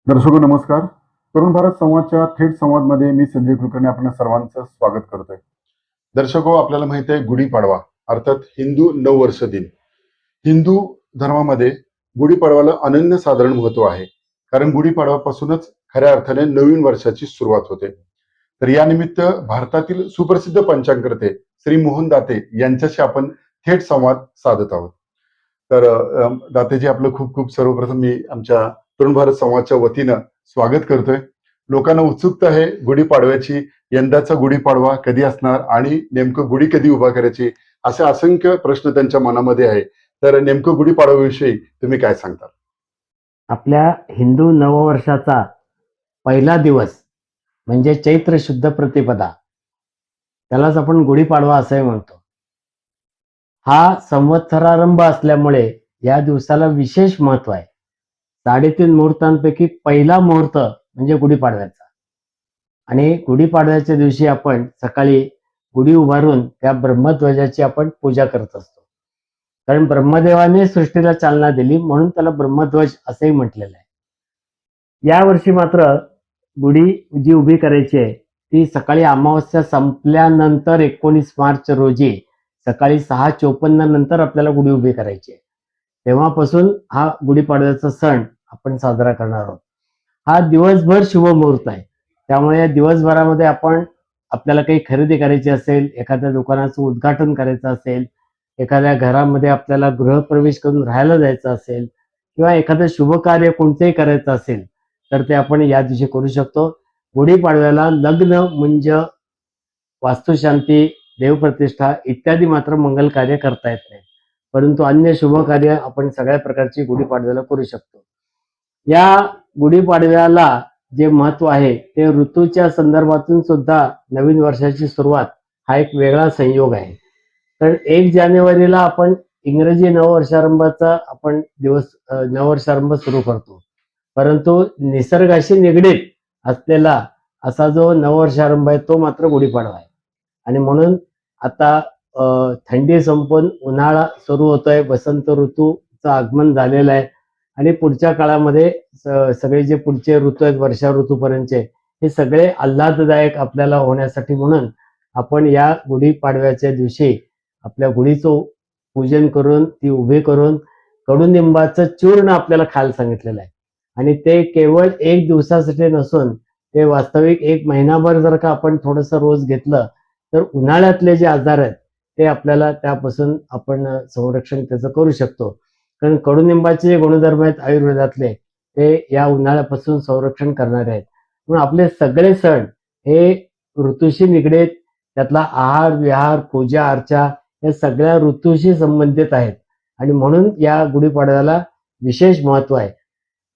दर्शको नमस्कार. तरुण भारत संवादच्या थेट संवादमध्ये मी संजय कुलकर्णी आपण सर्वांचं स्वागत करतोय. दर्शको, आपल्याला माहिती आहे गुढीपाडवा अर्थात हिंदू नववर्ष दिन. हिंदू धर्मामध्ये गुढीपाडवाला अनन्यसाधारण महत्व आहे. कारण गुढीपाडवापासूनच खऱ्या अर्थाने नवीन वर्षाची सुरुवात होते. तर या निमित्त भारतातील सुप्रसिद्ध पंचांगकर्ते श्री मोहन दाते यांच्याशी आपण थेट संवाद साधत आहोत. तर दातेजी, आपलं खूप खूप सर्वप्रथम मी आमच्या तरुण भारत संवादच्या वतीनं स्वागत करतोय. लोकांना उत्सुकता आहे गुढीपाडव्याची. यंदाचा गुढीपाडवा कधी असणार आणि नेमकं गुढी कधी उभा करायची, असे असंख्य प्रश्न त्यांच्या मनामध्ये आहे. तर नेमकं गुढीपाडव्याविषयी तुम्ही काय सांगता? आपल्या हिंदू नववर्षाचा पहिला दिवस म्हणजे चैत्र शुद्ध प्रतिपदा, त्यालाच आपण गुढीपाडवा असंही म्हणतो. हा संवत्सरारंभ असल्यामुळे या दिवसाला विशेष महत्व आहे. 3.5 मुहूर्तांपैकी पहिला मुहूर्त म्हणजे गुढीपाडव्याचा. आणि गुढीपाडव्याच्या दिवशी आपण सकाळी गुढी उभारून त्या ब्रह्मध्वजाची आपण पूजा करत असतो. कारण ब्रह्मदेवाने सृष्टीला चालना दिली म्हणून त्याला ब्रह्मध्वज असंही म्हटलेलं आहे. यावर्षी मात्र गुढी जी उभी करायची आहे ती सकाळी अमावस्या संपल्यानंतर 19 मार्च रोजी सकाळी 6:54 नंतर आपल्याला गुढी उभी करायची आहे. तेव्हापासून हा गुढीपाडव्याचा सण आपण साजरा करणार आहोत. हा दिवसभर शुभ मुहूर्त आहे. त्यामुळे या दिवसभरामध्ये आपल्याला काही खरेदी करायची असेल, एखाद्या दुकानाचं उद्घाटन करायचं असेल, एखाद्या घरामध्ये आपल्याला गृहप्रवेश करून राहायला जायचं असेल किंवा एखादं शुभ कार्य कोणतेही करायचं असेल तर ते आपण या दिवशी करू शकतो. गुढीपाडव्याला लग्न, मुंज, वास्तुशांती, देवप्रतिष्ठा इत्यादी मात्र मंगल कार्य करता येत नाही, परंतु अन्य शुभ कार्य आपण सगळ्या प्रकारची गुढीपाडव्याला करू शकतो. या गुढीपाडव्याला जे महत्व आहे ते ऋतूच्या संदर्भातून सुद्धा नवीन वर्षाची सुरुवात हा एक वेगळा संयोग आहे. तर 1 जानेवारीला आपण इंग्रजी नववर्षारंभाचा आपण नववर्षारंभ सुरू करतो, परंतु निसर्गाशी निगडीत असलेला असा जो नववर्षारंभ आहे तो मात्र गुढीपाडवा आहे. आणि म्हणून आता थंडी संपून उन्हाळा सुरू होतोय, वसंत ऋतूचं आगमन झालेलं आहे आणि पुढच्या काळामध्ये सगळे जे पुढचे ऋतू आहेत वर्षा ऋतूपर्यंतचे, हे सगळे आल्हाददायक आपल्याला होण्यासाठी म्हणून आपण या गुढीपाडव्याच्या दिवशी आपल्या गुढीचं पूजन करून ती उभी करून कडुनिंबाचं चूर्ण आपल्याला खायला सांगितलेलं आहे. आणि ते केवळ 1 दिवसासाठी नसून ते वास्तविक 1 महिनाभर जर का आपण थोडंसं रोज घेतलं तर उन्हाळ्यातले जे आजार आहेत ते आपल्याला त्यापासून आपण संरक्षण त्याचं करू शकतो. कारण कडुनिंबाचे जे गुणधर्म आहेत आयुर्वेदातले ते या उन्हाळ्यापासून संरक्षण करणारे आहेत. म्हणून आपले सगळे सण हे ऋतूशी निगडीत, त्यातला आहार विहार पूजा अर्चा या सगळ्या ऋतूशी संबंधित आहेत आणि म्हणून या गुढीपाडव्याला विशेष महत्व आहे.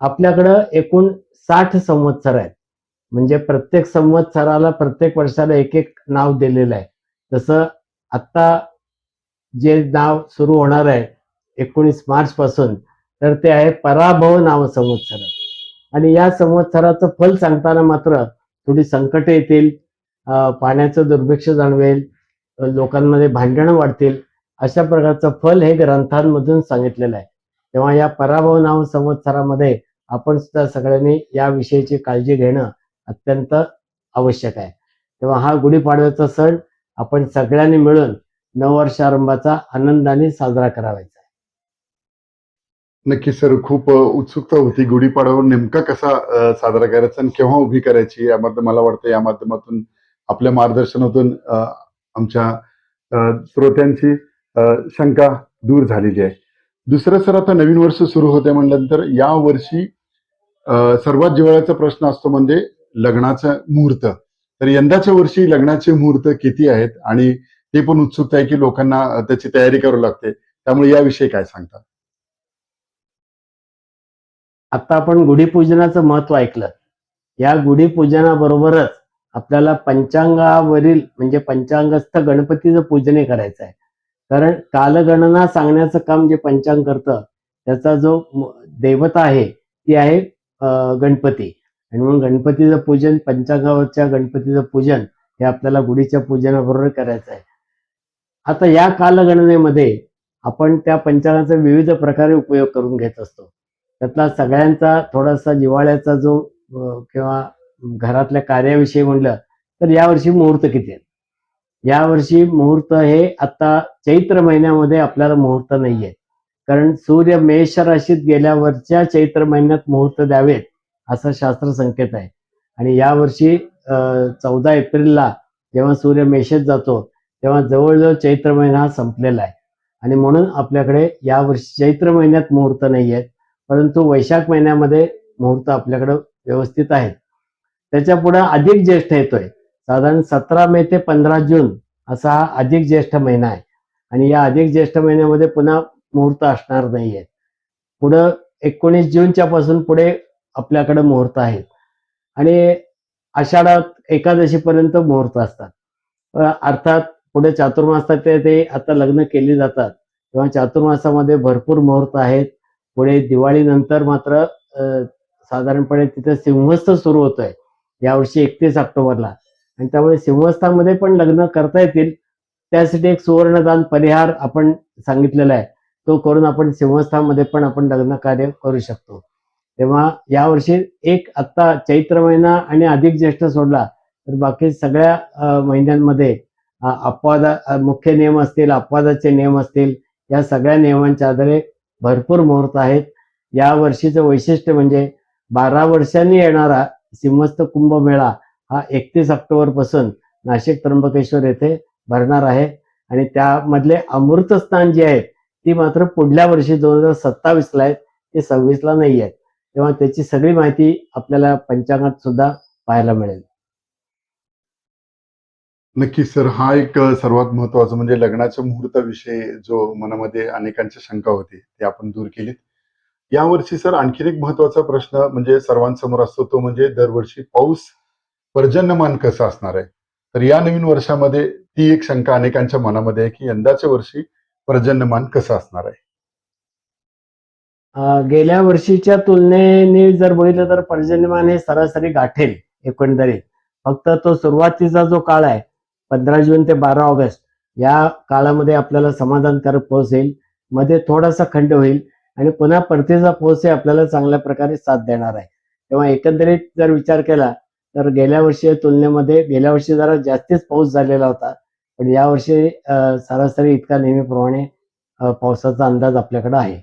आपल्याकडं एकूण 60 संवत्सर आहेत. म्हणजे प्रत्येक संवत्सराला प्रत्येक वर्षाला एक एक नाव दिलेलं आहे. जसं आत्ता जे नाव सुरू होणार आहे 19 मार्च पासून, तर ते आहे पराभव नाव संवत्सर. आणि या संवत्सराचं फल सांगताना मात्र थोडी संकटे येतील, पाण्याचं दुर्भिक्ष जाणवेल, लोकांमध्ये भांडणं वाढतील, अशा प्रकारचं फल हे ग्रंथांमधून सांगितलेलं आहे. तेव्हा या पराभव नाव संवत्सरामध्ये आपण सुद्धा सगळ्यांनी या विषयीची काळजी घेणं अत्यंत आवश्यक आहे. तेव्हा हा गुढीपाडव्याचा सण आपण सगळ्यांनी मिळून नववर्षारंभाचा आनंदाने साजरा करावायचा आहे. नक्की सर, खूप उत्सुकता होती गुढीपाडवा नेमका कसा साजरा करायचा आणि केव्हा उभी करायची, यामध्ये मला वाटतं या माध्यमातून आपल्या मार्गदर्शनातून आमच्या श्रोत्यांची शंका दूर झालेली आहे. दुसरं सर, आता नवीन वर्ष सुरू होते म्हटल्यानंतर या वर्षी सर्वात जिव्हाळ्याचा प्रश्न असतो म्हणजे लग्नाचा मुहूर्त. तर यंदाच्या वर्षी लग्नाचे मुहूर्त किती आहेत आणि ते पण उत्सुकता आहे की लोकांना त्याची तयारी करावी लागते, त्यामुळे याविषयी काय सांगता? आता आपण गुढीपूजनाचं महत्व ऐकलं. या गुढीपूजनाबरोबरच आपल्याला पंचांगावरील म्हणजे पंचांगस्थ गणपतीचं पूजनही करायचं आहे. कारण कालगणना सांगण्याचं काम जे पंचांग करतं त्याचा जो देवता आहे ती आहे गणपती. आणि म्हणून गणपतीचं पूजन, पंचांगावरच्या गणपतीचं पूजन हे आपल्याला गुढीच्या पूजनाबरोबर करायचं आहे. आता या कालगणनेमध्ये आपण त्या पंचांगाचा विविध प्रकारे उपयोग करून घेत असतो. त्यातला सगळ्यांचा थोडासा जिव्हाळ्याचा जो किंवा घरातल्या कार्याविषयी म्हणलं तर यावर्षी मुहूर्त किती आहेत? यावर्षी मुहूर्त हे आता चैत्र महिन्यामध्ये आपल्याला मुहूर्त नाहीये. कारण सूर्य मेष राशीत गेल्यावरच्या चैत्र महिन्यात मुहूर्त द्यावेत असा शास्त्र संकेत आहे. आणि यावर्षी 14 एप्रिलला जेव्हा सूर्य मेषेत जातो तेव्हा जवळजवळ चैत्र महिना हा संपलेला आहे. आणि म्हणून आपल्याकडे यावर्षी चैत्र महिन्यात मुहूर्त नाही आहेत, परंतु वैशाख महिन्यामध्ये मुहूर्त आपल्याकडे व्यवस्थित आहेत. त्याच्या पुढे अधिक ज्येष्ठ येतोय. साधारण 17 मे ते 15 जून असा हा अधिक ज्येष्ठ महिना आहे. आणि या अधिक ज्येष्ठ महिन्यामध्ये पुन्हा मुहूर्त असणार नाहीये. पुढं 19 जूनच्या पासून पुढे आपल्याकडे मुहूर्त आहेत. आणि आषाढात एकादशीपर्यंत मुहूर्त असतात. अर्थात पुढे चातुर्मासात ते आता लग्न केली जातात तेव्हा चातुर्मासामध्ये भरपूर मुहूर्त आहेत. पुढे दिवाळीनंतर मात्र साधारणपणे तिथे सिंहस्थ सुरू होतोय यावर्षी 31 ऑक्टोबरला. आणि त्यामुळे सिंहस्थामध्ये पण लग्न करता येतील. त्यासाठी एक सुवर्णदान परिहार आपण सांगितलेला आहे, तो करून आपण सिंहस्थामध्ये पण आपण लग्न कार्य करू शकतो. तेव्हा यावर्षी एक आत्ता चैत्र महिना आणि अधिक ज्येष्ठ सोडला तर बाकी सगळ्या महिन्यांमध्ये मुख्य नियम असतील, अपवादाचे नियम असतील, या सगळ्या नियमांच्या आधारे भरपूर मुहूर्त आहेत. या वर्षीचं वैशिष्ट्य म्हणजे 12 वर्षांनी येणारा सिंहस्थ कुंभमेळा हा 31 ऑक्टोबर पासून नाशिक त्र्यंबकेश्वर येथे भरणार आहे. आणि त्यामधले अमृत स्नान जे आहेत ती मात्र पुढल्या वर्षी 2027ला आहेत, ते 26ला नाही आहेत. तेव्हा त्याची सगळी माहिती आपल्याला पंचांगात सुद्धा पाहायला मिळेल. नक्कीच सर, हा एक सर्वात महत्वाचा म्हणजे लग्नाच्या मुहूर्ताविषयी जो मनामध्ये अनेकांची शंका होती ती आपण दूर केलीत. यावर्षी सर आणखीन एक महत्वाचा प्रश्न म्हणजे सर्वांसमोर असतो, तो म्हणजे दरवर्षी पाऊस पर्जन्यमान कसं असणार आहे. तर या नवीन वर्षामध्ये ती एक शंका अनेकांच्या मनामध्ये आहे की यंदाच्या वर्षी पर्जन्यमान कसं असणार आहे. गेल्या वर्षीच्या तुलनेने जर बघितलं तर पर्जन्यमान हे सरासरी गाठेल एकंदरीत. फक्त तो सुरुवातीचा जो काळ आहे 15 जून ते 12 ऑगस्ट या काळामध्ये आपल्याला समाधानकारक पाऊस येईल. मध्ये थोडासा खंड होईल आणि पुन्हा परतीचा पाऊस हे आपल्याला चांगल्या प्रकारे साथ देणार आहे. तेव्हा एकंदरीत जर विचार केला तर गेल्या वर्षी तुलनेमध्ये गेल्या वर्षी जरा जास्तीच पाऊस झालेला होता, पण यावर्षी सरासरी इतका नेहमीप्रमाणे पावसाचा अंदाज आपल्याकडे आहे.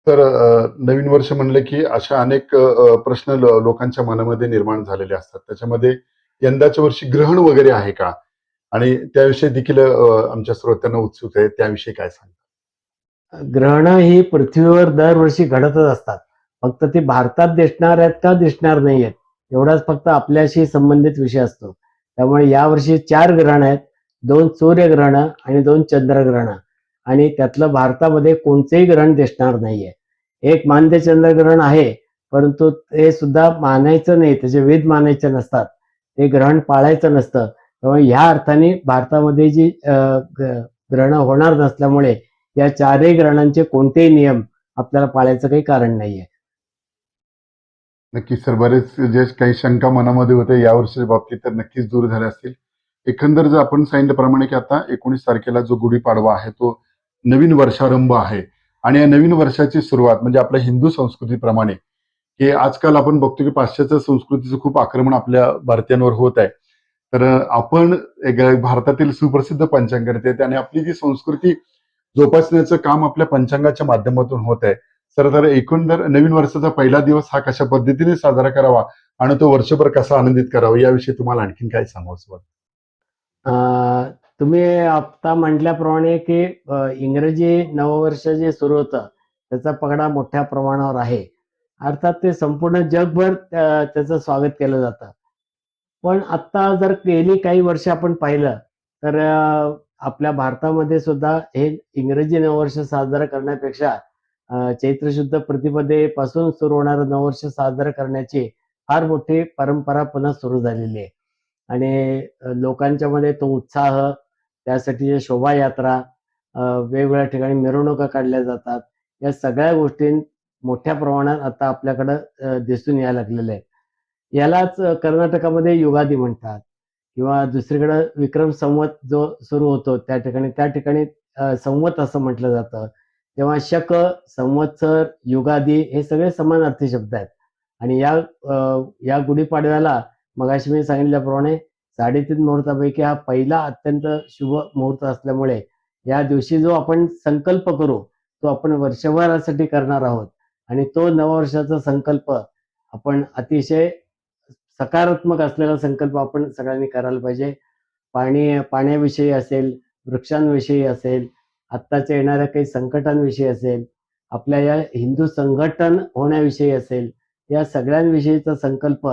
तर नवीन वर्ष म्हणलं की अशा अनेक प्रश्न लोकांच्या मनामध्ये निर्माण झालेले असतात. त्याच्यामध्ये यंदाच्या वर्षी ग्रहण वगैरे आहे का? आणि त्याविषयी देखील आमच्या श्रोत्यांना उत्सुक आहे. त्याविषयी काय सांगता? ग्रहणं ही पृथ्वीवर दरवर्षी घडतच असतात. फक्त ती भारतात दिसणार आहेत का दिसणार नाही आहेत एवढाच फक्त आपल्याशी संबंधित विषय असतो. त्यामुळे यावर्षी 4 ग्रहण आहेत. 2 सूर्यग्रहणं आणि 2 चंद्रग्रहणं. आणि त्यातलं भारतामध्ये कोणतेही ग्रहण दिसणार नाहीये. एक मांद्य चंद्रग्रहण आहे, परंतु ते सुद्धा मानायचं नाही, त्याचे वेध मानायचे नसतात, ते ग्रहण पाळायचं नसतं. त्यामुळे ह्या अर्थाने भारतामध्ये जी ग्रहणं होणार नसल्यामुळे या 4ही ग्रहणांचे कोणतेही नियम आपल्याला पाळायचं काही कारण नाहीये. नक्कीच सर, बरेच जे काही शंका मनामध्ये होते यावर्षीच्या बाबतीत तर नक्कीच दूर झाल्या असतील. एकंदर जर आपण सांगितल्याप्रमाणे की आता 19 तारखेला जो गुढीपाडवा आहे तो नवीन वर्षारंभ आहे. आणि या नवीन वर्षाची सुरुवात म्हणजे आपल्या हिंदू संस्कृतीप्रमाणे की आजकाल आपण बघतो की पाश्चात्य संस्कृतीचं खूप आक्रमण आपल्या भारतीयांवर होत आहे. तर आपण एक भारतातील सुप्रसिद्ध पंचांगकर्ते आहेत आणि आपली जी संस्कृती जोपासण्याचं काम आपल्या पंचांगाच्या माध्यमातून होत आहे. तर एकंदर नवीन वर्षाचा पहिला दिवस हा कशा पद्धतीने साजरा करावा आणि तो वर्षभर कसा आनंदित करावा याविषयी तुम्हाला आणखीन काय सांगावंसं वाटतं? तुम्ही आता म्हटल्याप्रमाणे की इंग्रजी नववर्ष जे सुरू होतं त्याचा पगडा मोठ्या प्रमाणावर आहे. अर्थात ते संपूर्ण जगभर त्याचं स्वागत केलं जातं. पण आता जर गेली काही वर्ष आपण पाहिलं तर आपल्या भारतामध्ये सुद्धा हे इंग्रजी नववर्ष साजरा करण्यापेक्षा चैत्र शुद्ध प्रतिपदेपासून सुरू होणारं नववर्ष साजरं करण्याची फार मोठी परंपरा पुन्हा सुरू झालेली आहे. आणि लोकांच्या मध्ये तो उत्साह, त्यासाठी शोभायात्रा, वेगवेगळ्या ठिकाणी मिरवणुका काढल्या जातात. या सगळ्या गोष्टी मोठ्या प्रमाणात आता आपल्याकडं दिसून यायला लागलेल्या आहेत. यालाच कर्नाटकामध्ये युगादी म्हणतात किंवा दुसरीकडे विक्रम संवत जो सुरू होतो त्या ठिकाणी संवत असं म्हटलं जातं. तेव्हा शक, संवत्सर, युगादी हे सगळे समानार्थी शब्द आहेत. आणि या गुढीपाडव्याला मगाशी मी सांगितल्याप्रमाणे 3.5 मुहूर्तापैकी हा पहिला अत्यंत शुभ मुहूर्त असल्यामुळे या दिवशी जो आपण संकल्प करू तो आपण वर्षभरासाठी करणार आहोत. आणि तो नववर्षाचा संकल्प आपण अतिशय सकारात्मक असलेला संकल्प आपण सगळ्यांनी करायला पाहिजे. पाण्याविषयी असेल, वृक्षांविषयी असेल, आत्ताच्या येणाऱ्या काही संकटांविषयी असेल, आपल्या या हिंदू संघटन होण्याविषयी असेल, या सगळ्यांविषयीचा संकल्प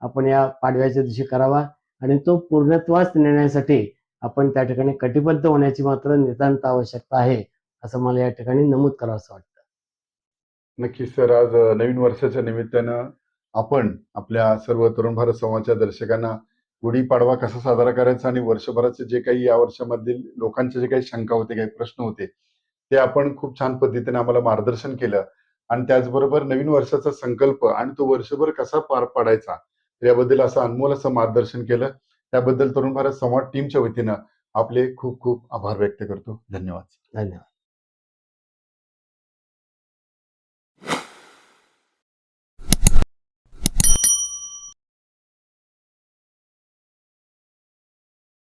आपण या पाडव्याच्या दिवशी करावा आणि तो पूर्णत्वास नेण्यासाठी आपण त्या ठिकाणी कटिबद्ध होण्याची मात्र नितांत आवश्यकता आहे, असं मला या ठिकाणी नमूद करावंसं वाटतं. नक्कीच सर, आज नवीन वर्षाच्या निमित्तानं आपण आपल्या सर्व तरुण भारत संवादच्या दर्शकांना गुढीपाडवा कसा साजरा करायचा आणि वर्षभराचे जे काही या वर्षामधील लोकांचे जे काही शंका होते, काही प्रश्न होते, ते आपण खूप छान पद्धतीने आम्हाला मार्गदर्शन केलं. आणि त्याचबरोबर नवीन वर्षाचा संकल्प आणि तो वर्षभर कसा पार पाडायचा याबद्दल असं अनमोल असं मार्गदर्शन केलं. त्याबद्दल तरुण भारत संवाद टीमच्या वतीनं आपले खूप खूप आभार व्यक्त करतो. धन्यवाद. धन्यवाद.